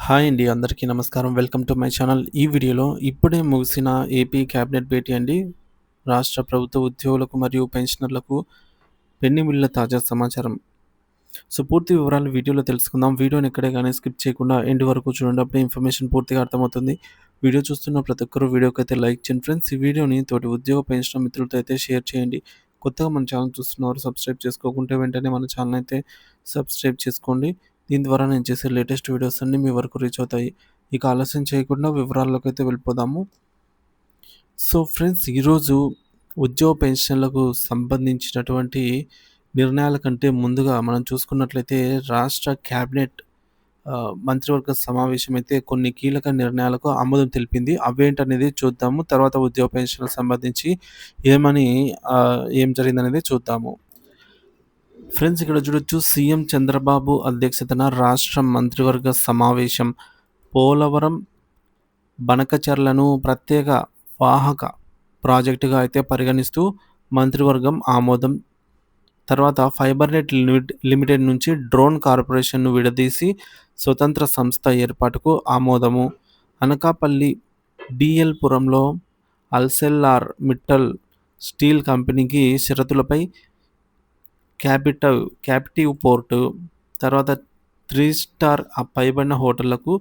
Hi అండి. అందరికీ నమస్కారం. Welcome to my channel. ఈ వీడియోలో ఇప్పుడే ముగిసిన ఏపీ క్యాబినెట్ భేటీ అండి. రాష్ట్ర ప్రభుత్వ ఉద్యోగులకు మరియు పెన్షనర్లకు పెండింగ్ బిల్లుల తాజా సమాచారం. పూర్తి వివరాలు వీడియోలో తెలుసుకుందాం. వీడియోని ఎక్కడే గానీ స్కిప్ చేయకుండా ఎండ్ వరకు చూడండి. అప్పుడే ఇన్ఫర్మేషన్ పూర్తిగా అర్థమవుతుంది. వీడియో చూస్తున్న ప్రతి ఒక్కరు వీడియోకైతే లైక్ చేయండి ఫ్రెండ్స్. ఈ వీడియోని తోటి ఉద్యోగ పెన్షనర్ మిత్రులతో అయితే షేర్ చేయండి. కొత్తగా మన ఛానల్ చూస్తున్నవారు సబ్స్క్రైబ్ చేసుకోకుంటే వెంటనే మన ఛానల్ అయితే సబ్స్క్రైబ్ చేసుకోండి. దీని ద్వారా నేను చేసే లేటెస్ట్ వీడియోస్ అన్నీ మీ వరకు రీచ్ అవుతాయి. ఇక ఆలస్యం చేయకుండా వివరాల్లోకైతే వెళ్ళిపోదాము. ఫ్రెండ్స్, ఈరోజు ఉద్యోగ పెన్షన్లకు సంబంధించినటువంటి నిర్ణయాల కంటే ముందుగా మనం చూసుకున్నట్లయితే రాష్ట్ర క్యాబినెట్ మంత్రివర్గ సమావేశం అయితే కొన్ని కీలక నిర్ణయాలకు ఆమోదం తెలిపింది. అవేంటనేది చూద్దాము. తర్వాత ఉద్యోగ పెన్షన్‌లకు సంబంధించి ఏం జరిగిందనేది చూద్దాము. ఫ్రెండ్స్, ఇక్కడ చూడొచ్చు, సీఎం చంద్రబాబు అధ్యక్షతన రాష్ట్ర మంత్రివర్గ సమావేశం. పోలవరం బనకచెర్లను ప్రత్యేక వాహక ప్రాజెక్టుగా అయితే పరిగణిస్తూ మంత్రివర్గం ఆమోదం. తర్వాత ఫైబర్‌నెట్ లిమిటెడ్ నుంచి డ్రోన్ కార్పొరేషన్‌ను విడదీసి స్వతంత్ర సంస్థ ఏర్పాటుకు ఆమోదము. అనకాపల్లి బిఎల్‌పురంలో అల్సెల్ఆర్ మిట్టల్ స్టీల్ కంపెనీకి షరతులపై క్యాప్టివ్ పోర్టు. తర్వాత 3 స్టార్ పైబడిన హోటళ్లకు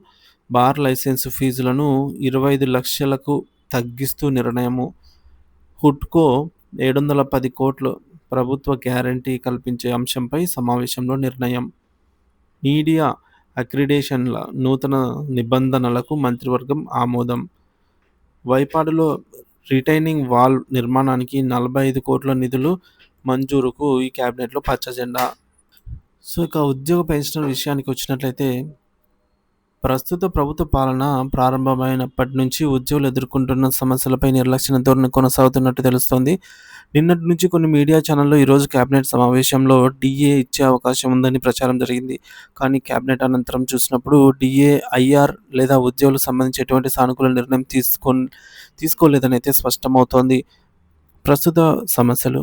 బార్ లైసెన్సు ఫీజులను 25 లక్షలకు తగ్గిస్తూ నిర్ణయము. హుడ్కో 710 కోట్లు ప్రభుత్వ గ్యారంటీ కల్పించే అంశంపై సమావేశంలో నిర్ణయం. మీడియా అక్రిడేషన్ల నూతన నిబంధనలకు మంత్రివర్గం ఆమోదం. వైపాడులో రిటైనింగ్ వాల్ నిర్మాణానికి 45 కోట్ల నిధులు మంజూరుకు ఈ క్యాబినెట్‌లో పచ్చజెండా. ఇక ఉద్యోగ పెన్షనర్ విషయానికి వచ్చినట్లయితే, ప్రస్తుత ప్రభుత్వ పాలన ప్రారంభమైనప్పటి నుంచి ఉద్యోగులు ఎదుర్కొంటున్న సమస్యలపై నిర్లక్ష్య ధోరణి కొనసాగుతున్నట్టు తెలుస్తోంది. నిన్నటి నుంచి కొన్ని మీడియా ఛానళ్లు ఈరోజు కేబినెట్ సమావేశంలో డీఏ ఇచ్చే అవకాశం ఉందని ప్రచారం జరిగింది. కానీ కేబినెట్ అనంతరం చూసినప్పుడు డీఏ, ఐఆర్ లేదా ఉద్యోగులకు సంబంధించి ఎటువంటి సానుకూల నిర్ణయం తీసుకోలేదని అయితే స్పష్టమవుతోంది. ప్రస్తుత సమస్యలు: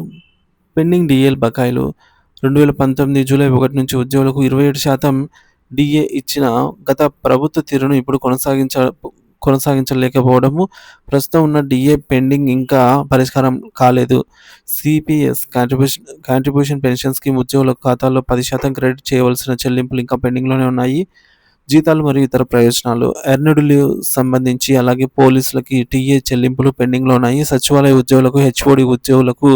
పెండింగ్ డీఏల బకాయిలు. 2019 జూలై 1 నుంచి ఉద్యోగులకు 27% డీఏ ఇచ్చిన గత ప్రభుత్వ తీరును ఇప్పుడు కొనసాగించలేకపోవడము, ప్రస్తుతం ఉన్న డీఏ పెండింగ్ ఇంకా పరిష్కారం కాలేదు. సిపిఎస్ కాంట్రిబ్యూషన్ పెన్షన్ స్కీమ్ ఉద్యోగుల ఖాతాల్లో 10% క్రెడిట్ చేయవలసిన చెల్లింపులు ఇంకా పెండింగ్‌లోనే ఉన్నాయి. జీతాలు మరియు ఇతర ప్రయోజనాలు. ఎర్న్డ్ లీవ్ సంబంధించి అలాగే పోలీసులకి టీఏ చెల్లింపులు పెండింగ్‌లో ఉన్నాయి. సచివాలయ ఉద్యోగులకు, హెచ్ఓడి ఉద్యోగులకు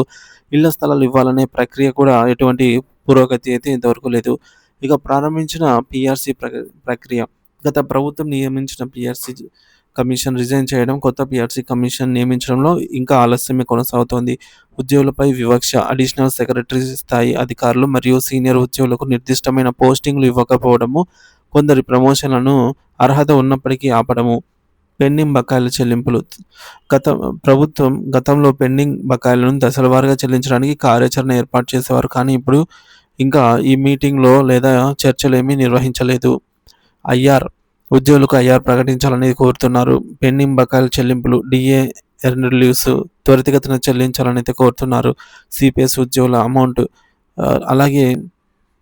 ఇళ్ల స్థలాలు ఇవ్వాలనే ప్రక్రియ కూడా ఎటువంటి పురోగతి అయితే ఇంతవరకు లేదు. ఇక ప్రారంభించిన పీఆర్సీ ప్రక్రియ. గత ప్రభుత్వం నియమించిన పీఆర్సీ కమిషన్ రిజైన్ చేయడం, కొత్త పీఆర్సీ కమిషన్ నియమించడంలో ఇంకా ఆలస్యమే కొనసాగుతోంది. ఉద్యోగులపై వివక్ష. అడిషనల్ సెక్రటరీ స్థాయి అధికారులు మరియు సీనియర్ ఉద్యోగులకు నిర్దిష్టమైన పోస్టింగ్లు ఇవ్వకపోవడము, కొందరి ప్రమోషన్లను అర్హత ఉన్నప్పటికీ ఆపడము. పెండింగ్ బకాయిల చెల్లింపులు. ప్రభుత్వం గతంలో పెండింగ్ బకాయిలను దశలవారీగా చెల్లించడానికి కార్యాచరణ ఏర్పాటు చేసేవారు. కానీ ఇప్పుడు ఇంకా ఈ మీటింగ్‌లో లేదా చర్చలేమీ నిర్వహించలేదు. ఐఆర్. ఉద్యోగులకు ఐఆర్ ప్రకటించాలని కోరుతున్నారు. పెండింగ్ బకాయిల చెల్లింపులు, డీఏ, ఎర్న్డ్ లీవ్స్ త్వరితగతిన చెల్లించాలని అయితే కోరుతున్నారు. సిపిఎస్ ఉద్యోగుల అమౌంట్. అలాగే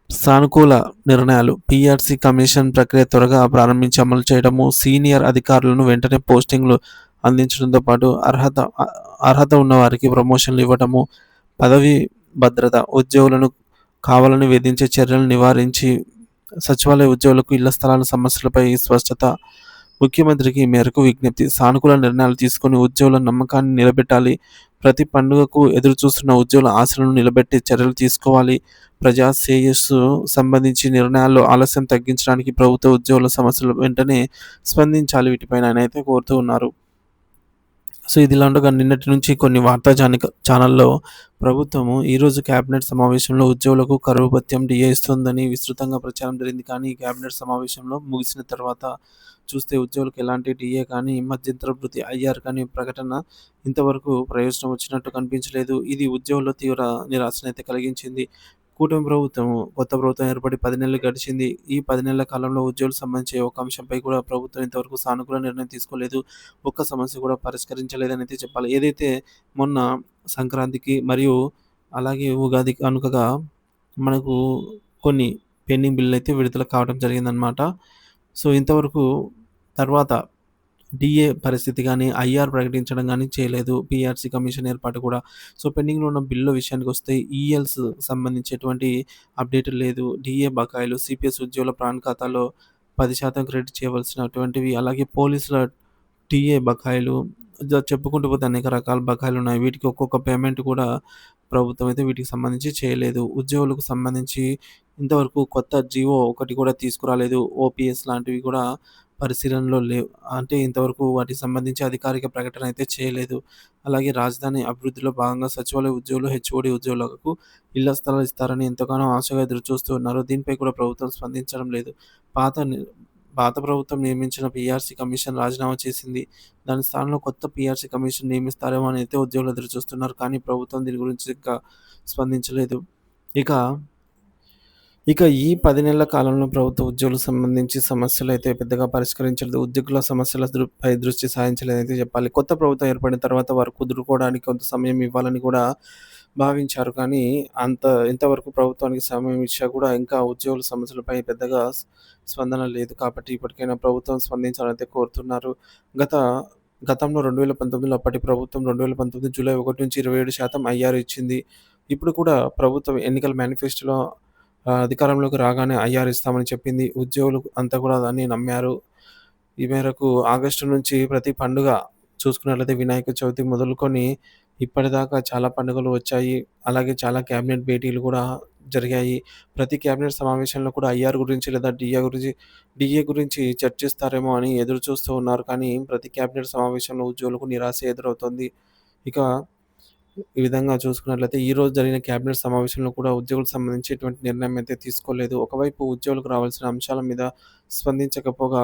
సానుకూల నిర్ణయాలు. పీఆర్సీ కమిషన్ ప్రక్రియ త్వరగా ప్రారంభించి అమలు చేయడము, సీనియర్ అధికారులను వెంటనే పోస్టింగ్లు అందించడంతో పాటు అర్హత ఉన్న వారికి ప్రమోషన్లు ఇవ్వడము, పదవీ భద్రత. ఉద్యోగులను కావాలని వేధించే చర్యలను నివారించి సచివాలయ ఉద్యోగులకు ఇళ్ల స్థలాల సమస్యలపై స్పష్టత. ముఖ్యమంత్రికి ఈ మేరకు విజ్ఞప్తి. సానుకూల నిర్ణయాలు తీసుకొని ఉద్యోగుల నమ్మకాన్ని నిలబెట్టాలి. ప్రతి పండుగకు ఎదురుచూస్తున్న ఉద్యోగుల ఆశలను నిలబెట్టే చర్యలు తీసుకోవాలి. ప్రజా శ్రేయస్సు సంబంధించి నిర్ణయాల్లో ఆలస్యం తగ్గించడానికి ప్రభుత్వ ఉద్యోగుల సమస్యలు వెంటనే స్పందించాలి. వీటిపైన ఆయన అయితే కోరుతూ ఉన్నారు. ఇదిలా ఉండగా నిన్నటి నుంచి కొన్ని వార్తా ఛానల్లో ప్రభుత్వము ఈరోజు కేబినెట్ సమావేశంలో ఉద్యోగులకు కరువు భత్యం, డీఏ ఇస్తుందని విస్తృతంగా ప్రచారం జరిగింది. కానీ ఈ కేబినెట్ సమావేశంలో ముగిసిన తర్వాత చూస్తే ఉద్యోగులకు ఎలాంటి డీఏ కానీ, మధ్యంతర భృతి, ఐఆర్ కానీ ప్రకటన ఇంతవరకు ప్రయోజనం వచ్చినట్టు కనిపించలేదు. ఇది ఉద్యోగుల్లో తీవ్ర నిరాశనైతే కలిగించింది. కూటమి ప్రభుత్వం, కొత్త ప్రభుత్వం ఏర్పడి 10 నెలలు గడిచింది. ఈ 10 నెలల కాలంలో ఉద్యోగులకు సంబంధించి ఒక్క అంశంపై కూడా ప్రభుత్వం ఇంతవరకు సానుకూల నిర్ణయం తీసుకోలేదు. ఒక్క సమస్య కూడా పరిష్కరించలేదని అయితే చెప్పాలి. ఏదైతే మొన్న సంక్రాంతికి మరియు అలాగే ఉగాది కానుకగా మనకు కొన్ని పెండింగ్ బిల్లులు అయితే విడుదల కావడం జరిగిందనమాట. సో, ఇంతవరకు తర్వాత డీఏ పరిస్థితి గానీ, ఐఆర్ ప్రకటించడం గానీ చేయలేదు. పీఆర్సీ కమిషన్ ఏర్పాటు కూడా. సో, పెండింగ్‌లో ఉన్న బిల్లుల విషయానికొస్తే ఈఎల్స్ సంబంధించి ఎటువంటి అప్డేట్ లేదు. డీఏ బకాయిలు, సీపీఎస్ ఉద్యోగుల ప్రాన్ ఖాతాలో 10% క్రెడిట్ చేయవలసినటువంటివి, అలాగే పోలీసుల టీఏ బకాయిలు చెప్పుకుంటూ పోతే అనేక రకాల బకాయిలున్నాయి. వీటికి ఒక్కొక్క పేమెంట్ కూడా ప్రభుత్వం అయితే వీటికి సంబంధించి చేయలేదు. ఉద్యోగులకు సంబంధించి ఇంతవరకు కొత్త జీవో ఒకటి కూడా తీసుకురాలేదు. ఓపీఎస్ లాంటివి కూడా పరిశీలనలో లేవు. అంటే ఇంతవరకు వాటికి సంబంధించి అధికారిక ప్రకటన అయితే చేయలేదు. అలాగే రాజధాని అభివృద్ధిలో భాగంగా సచివాలయ ఉద్యోగులు, హెచ్ఓడి ఉద్యోగులకు ఇళ్ల స్థలాలు ఇస్తారని ఎంతగానో ఆశగా ఎదురుచూస్తూ ఉన్నారు. దీనిపై కూడా ప్రభుత్వం స్పందించడం లేదు. పాత ని పాత ప్రభుత్వం నియమించిన పీఆర్సీ కమిషన్ రాజీనామా చేసింది. దాని స్థానంలో కొత్త పీఆర్సీ కమిషన్ నియమిస్తారేమో అని అయితే ఉద్యోగులు ఎదురుచూస్తున్నారు. కానీ ప్రభుత్వం దీని గురించి ఇంకా స్పందించలేదు. ఇక ఇక ఈ 10 నెలల కాలంలో ప్రభుత్వ ఉద్యోగులకు సంబంధించి సమస్యలైతే పెద్దగా పరిష్కరించలేదు. ఉద్యోగుల సమస్యల పై దృష్టి సారించలేదైతే చెప్పాలి. కొత్త ప్రభుత్వం ఏర్పడిన తర్వాత వారు కుదురుకోవడానికి కొంత సమయం ఇవ్వాలని కూడా భావించారు. కానీ ఇంతవరకు ప్రభుత్వానికి సమయం ఇచ్చా కూడా ఇంకా ఉద్యోగుల సమస్యలపై పెద్దగా స్పందన లేదు. కాబట్టి ఇప్పటికైనా ప్రభుత్వం స్పందించాలనైతే కోరుతున్నారు. గత గతంలో 2019లో అప్పటి ప్రభుత్వం 2019 జూలై 1 నుంచి 27% ఐఆర్ ఇచ్చింది. ఇప్పుడు కూడా ప్రభుత్వం ఎన్నికల మేనిఫెస్టోలో అధికారంలోకి రాగానే ఐఆర్ ఇస్తామని చెప్పింది. ఉద్యోగులు అంతా కూడా దాన్ని నమ్మారు. ఈ మేరకు ఆగస్టు నుంచి ప్రతి పండుగ చూసుకున్నట్లయితే వినాయక చవితి మొదలుకొని ఇప్పటిదాకా చాలా పండుగలు వచ్చాయి. అలాగే చాలా క్యాబినెట్ భేటీలు కూడా జరిగాయి. ప్రతి క్యాబినెట్ సమావేశంలో కూడా ఐఆర్ గురించి లేదా డీఏ గురించి చర్చిస్తారేమో అని ఎదురు చూస్తూ ఉన్నారు. కానీ ప్రతి క్యాబినెట్ సమావేశంలో ఉద్యోగులకు నిరాశ ఎదురవుతుంది. ఇక ఈ విధంగా చూసుకున్నట్లయితే ఈరోజు జరిగిన క్యాబినెట్ సమావేశంలో కూడా ఉద్యోగులకు సంబంధించి ఎటువంటి నిర్ణయం అయితే తీసుకోలేదు. ఒకవైపు ఉద్యోగులకు రావాల్సిన అంశాల మీద స్పందించకపోగా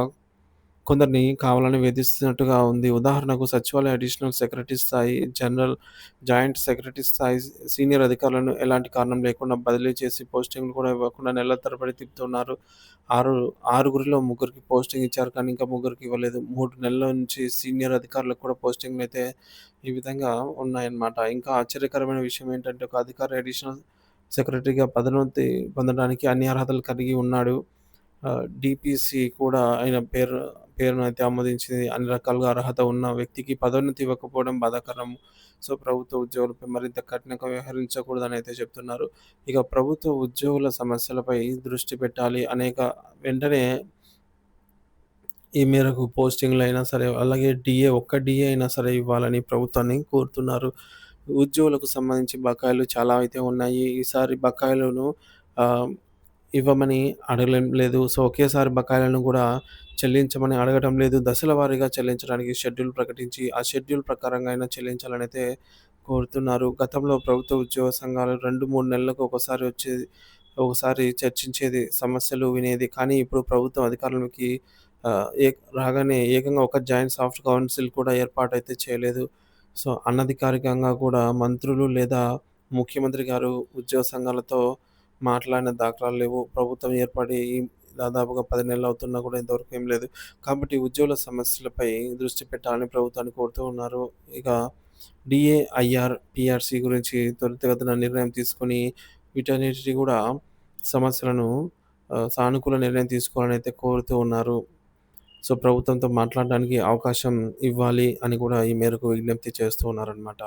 కొందరిని కావాలని వేధిస్తున్నట్టుగా ఉంది. ఉదాహరణకు సచివాలయ అడిషనల్ సెక్రటరీ స్థాయి, జనరల్, జాయింట్ సెక్రటరీ స్థాయి సీనియర్ అధికారులను ఎలాంటి కారణం లేకుండా బదిలీ చేసి పోస్టింగ్‌లు కూడా ఇవ్వకుండా నెలల తరబడి తిప్పుతున్నారు. ఆరు ఆరుగురిలో ముగ్గురికి పోస్టింగ్ ఇచ్చారు. కానీ ఇంకా ముగ్గురికి ఇవ్వలేదు. 3 నెలల నుంచి సీనియర్ అధికారులకు కూడా పోస్టింగ్‌లయితే ఈ విధంగా ఉన్నాయన్నమాట. ఇంకా ఆశ్చర్యకరమైన విషయం ఏంటంటే ఒక అధికారి అడిషనల్ సెక్రటరీగా పదోన్నతి పొందడానికి అన్ని అర్హతలు కలిగి ఉన్నాడు. డీపీసీ కూడా ఆయన పేరునైతే ఆమోదించింది. అన్ని రకాలుగా అర్హత ఉన్న వ్యక్తికి పదోన్నతి ఇవ్వకపోవడం బాధాకరం. సో, ప్రభుత్వ ఉద్యోగులపై మరింత కఠినంగా వ్యవహరించకూడదని అయితే చెప్తున్నారు. ఇక ప్రభుత్వ ఉద్యోగుల సమస్యలపై దృష్టి పెట్టాలి. వెంటనే ఈ మేరకు పోస్టింగ్‌లయినా సరే, అలాగే ఒక్క డీఏ అయినా సరే ఇవ్వాలని ప్రభుత్వాన్ని కోరుతున్నారు. ఉద్యోగులకు సంబంధించి బకాయిలు చాలా అయితే ఉన్నాయి. ఈసారి బకాయిలను ఆహ్, ఇవ్వమని అడగలేం లేదు. సో, ఒకేసారి బకాయిలను కూడా చెల్లించమని అడగటం లేదు. దశల వారీగా చెల్లించడానికి షెడ్యూల్ ప్రకటించి, ఆ షెడ్యూల్ ప్రకారంగా అయినా చెల్లించాలనైతే కోరుతున్నారు. గతంలో ప్రభుత్వ ఉద్యోగ సంఘాలు 2, 3 నెలలకు ఒకసారి వచ్చేది. ఒకసారి చర్చించేది, సమస్యలు వినేది. కానీ ఇప్పుడు ప్రభుత్వం అధికారంలోకి ఆహ్, ఏ రాగానే ఏకంగా ఒక జాయింట్ సాఫ్ట్ కౌన్సిల్ కూడా ఏర్పాటైతే చేయలేదు. సో, అనధికారికంగా కూడా మంత్రులు లేదా ముఖ్యమంత్రి గారు ఉద్యోగ సంఘాలతో మాట్లాడిన దాఖలాలు లేవు. ప్రభుత్వం ఏర్పడి దాదాపుగా 10 నెలలు అవుతున్నా కూడా ఇంతవరకు ఏం లేదు. కాబట్టి ఉద్యోగుల సమస్యలపై దృష్టి పెట్టాలని ప్రభుత్వాన్ని కోరుతూ ఉన్నారు. ఇక డీఏ, ఐఆర్, పీఆర్సీ గురించి త్వరితగతిన నిర్ణయం తీసుకొని వీటన్నిటిని కూడా సమస్యలను సానుకూల నిర్ణయం తీసుకోవాలని అయితే కోరుతూ ఉన్నారు. సో, ప్రభుత్వంతో మాట్లాడడానికి అవకాశం ఇవ్వాలి అని కూడా ఈ మేరకు విజ్ఞప్తి చేస్తూ ఉన్నారనమాట.